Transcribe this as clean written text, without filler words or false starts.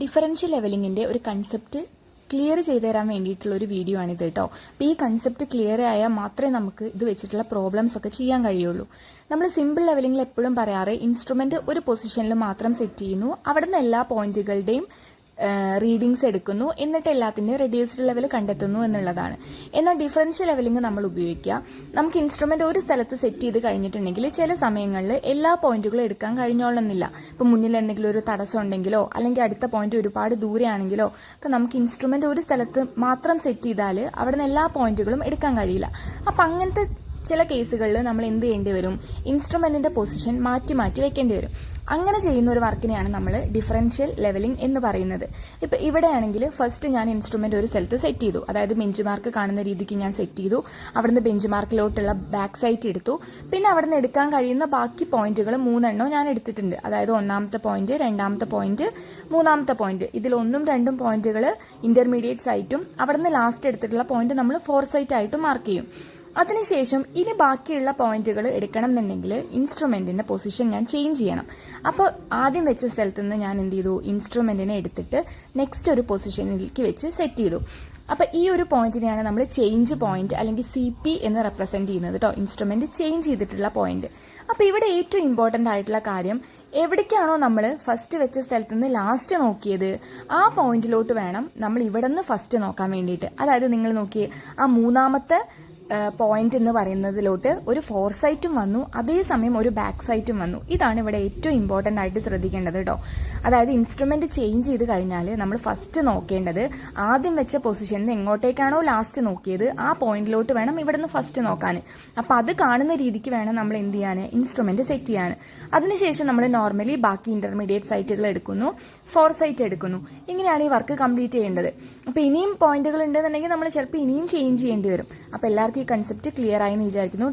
Differential ലെവലിങ്ങിന്റെ ഒരു concept clear ചെയ്തു തരാൻ വേണ്ടിയിട്ടുള്ള ഒരു വീഡിയോ ആണിത് കേട്ടോ. അപ്പോൾ ഈ കൺസെപ്റ്റ് ക്ലിയർ ആയാൽ മാത്രമേ നമുക്ക് ഇത് വെച്ചിട്ടുള്ള പ്രോബ്ലംസ് ഒക്കെ ചെയ്യാൻ കഴിയുള്ളൂ. നമ്മൾ സിമ്പിൾ ലെവലിംഗിൽ എപ്പോഴും പറയാറ് ഇൻസ്ട്രുമെന്റ് ഒരു പൊസിഷനിൽ മാത്രം സെറ്റ് ചെയ്യുന്നു, അവിടെ നിന്ന് എല്ലാ പോയിന്റുകളുടെയും റീഡിങ്സ് എടുക്കുന്നു, എന്നിട്ട് എല്ലാത്തിൻ്റെയും റെഡ്യൂസ്ഡ് ലെവൽ കണ്ടെത്തുന്നു എന്നുള്ളതാണ്. എന്നാൽ ഡിഫറൻഷ്യൽ ലെവലിംഗ് നമ്മൾ ഉപയോഗിക്കുക, നമുക്ക് ഇൻസ്ട്രുമെന്റ് ഒരു സ്ഥലത്ത് സെറ്റ് ചെയ്ത് കഴിഞ്ഞിട്ടുണ്ടെങ്കിൽ ചില സമയങ്ങളിൽ എല്ലാ പോയിന്റുകളും എടുക്കാൻ കഴിഞ്ഞോളണമെന്നില്ല. ഇപ്പം മുന്നിൽ എന്തെങ്കിലും ഒരു തടസ്സം ഉണ്ടെങ്കിലോ അല്ലെങ്കിൽ അടുത്ത പോയിന്റ് ഒരുപാട് ദൂരെയാണെങ്കിലോ ഒക്കെ നമുക്ക് ഇൻസ്ട്രുമെന്റ് ഒരു സ്ഥലത്ത് മാത്രം സെറ്റ് ചെയ്താൽ അവിടെ നിന്ന് എല്ലാ പോയിന്റുകളും എടുക്കാൻ കഴിയില്ല. അപ്പം അങ്ങനത്തെ ചില കേസുകളിൽ നമ്മൾ എന്ത് ചെയ്യേണ്ടി വരും, ഇൻസ്ട്രുമെന്റിന്റെ പൊസിഷൻ മാറ്റി മാറ്റി വെക്കേണ്ടി വരും. അങ്ങനെ ചെയ്യുന്ന ഒരു വർക്കിനെയാണ് നമ്മൾ ഡിഫറൻഷ്യൽ ലെവലിംഗ് എന്ന് പറയുന്നത്. ഇപ്പം ഇവിടെയാണെങ്കിൽ ഫസ്റ്റ് ഞാൻ ഇൻസ്ട്രുമെന്റ് ഒരു സ്ഥലത്ത് സെറ്റ് ചെയ്തു, അതായത് ബെഞ്ച് മാർക്ക് കാണുന്ന രീതിക്ക് ഞാൻ സെറ്റ് ചെയ്തു. അവിടുന്ന് ബെഞ്ച് മാർക്കിലോട്ടുള്ള ബാക്ക് സൈറ്റ് എടുത്തു. പിന്നെ അവിടുന്ന് എടുക്കാൻ കഴിയുന്ന ബാക്കി പോയിന്റുകൾ 3 എണ്ണം ഞാൻ എടുത്തിട്ടുണ്ട്. അതായത് ഒന്നാമത്തെ പോയിന്റ്, രണ്ടാമത്തെ പോയിന്റ്, മൂന്നാമത്തെ പോയിന്റ്. ഇതിൽ 1ഉം 2ഉം പോയിന്റുകൾ ഇന്റർമീഡിയറ്റ് സൈറ്റും അവിടുന്ന് ലാസ്റ്റ് എടുത്തിട്ടുള്ള പോയിന്റ് നമ്മൾ 4 സൈറ്റ് ആയിട്ട് മാർക്ക് ചെയ്യും. അതിനുശേഷം ഇനി ബാക്കിയുള്ള പോയിന്റുകൾ എടുക്കണം എന്നുണ്ടെങ്കിൽ ഇൻസ്ട്രുമെന്റിന്റെ പൊസിഷൻ ഞാൻ ചേഞ്ച് ചെയ്യണം. അപ്പോൾ ആദ്യം വെച്ച സ്ഥലത്ത് നിന്ന് ഞാൻ എന്ത് ചെയ്തു, ഇൻസ്ട്രുമെന്റിനെ എടുത്തിട്ട് നെക്സ്റ്റ് ഒരു പൊസിഷനിലേക്ക് വെച്ച് സെറ്റ് ചെയ്തു. അപ്പോൾ ഈ ഒരു പോയിന്റിനെയാണ് നമ്മൾ ചേഞ്ച് പോയിന്റ് അല്ലെങ്കിൽ CP എന്ന് റെപ്രസെന്റ് ചെയ്യുന്നത് കേട്ടോ, ഇൻസ്ട്രുമെന്റ് ചേഞ്ച് ചെയ്തിട്ടുള്ള പോയിന്റ്. അപ്പോൾ ഇവിടെ ഏറ്റവും ഇമ്പോർട്ടൻ്റ് ആയിട്ടുള്ള കാര്യം, എവിടേക്കാണോ നമ്മൾ ഫസ്റ്റ് വെച്ച സ്ഥലത്ത് നിന്ന് ലാസ്റ്റ് നോക്കിയത് ആ പോയിന്റിലോട്ട് വേണം നമ്മൾ ഇവിടെ നിന്ന് ഫസ്റ്റ് നോക്കാൻ വേണ്ടിയിട്ട്. അതായത് നിങ്ങൾ നോക്കിയേ, ആ മൂന്നാമത്തെ പോയിന്റ് എന്ന് പറയുന്നതിലോട്ട് ഒരു 4 സൈറ്റും വന്നു, അതേസമയം ഒരു ബാക്ക് സൈറ്റും വന്നു. ഇതാണ് ഇവിടെ ഏറ്റവും ഇമ്പോർട്ടൻ്റ് ആയിട്ട് ശ്രദ്ധിക്കേണ്ടത് കേട്ടോ. അതായത് ഇൻസ്ട്രുമെന്റ് ചേഞ്ച് ചെയ്ത് കഴിഞ്ഞാൽ നമ്മൾ ഫസ്റ്റ് നോക്കേണ്ടത് ആദ്യം വെച്ച പൊസിഷനിൽ എങ്ങോട്ടേക്കാണോ ലാസ്റ്റ് നോക്കിയത് ആ പോയിന്റിലോട്ട് വേണം ഇവിടെ നിന്ന് ഫസ്റ്റ് നോക്കാൻ. അപ്പം അത് കാണുന്ന രീതിക്ക് വേണം നമ്മൾ എന്ത് ചെയ്യാൻ, ഇൻസ്ട്രുമെന്റ് സെറ്റ് ചെയ്യാൻ. അതിനുശേഷം നമ്മൾ നോർമലി ബാക്കി ഇന്റർമീഡിയറ്റ് സൈറ്റുകൾ എടുക്കുന്നു, 4 സൈറ്റ് എടുക്കുന്നു. ഇങ്ങനെയാണ് ഈ വർക്ക് കംപ്ലീറ്റ് ചെയ്യേണ്ടത്. അപ്പോൾ ഇനിയും പോയിന്റുകൾ ഉണ്ടെന്നുണ്ടെങ്കിൽ നമ്മൾ ചിലപ്പോൾ ഇനിയും ചേഞ്ച് ചെയ്യേണ്ടി വരും. അപ്പോൾ എല്ലാവർക്കും ഈ കൺസെപ്റ്റ് ക്ലിയർ ആയി എന്ന് വിചാരിക്കുന്നു.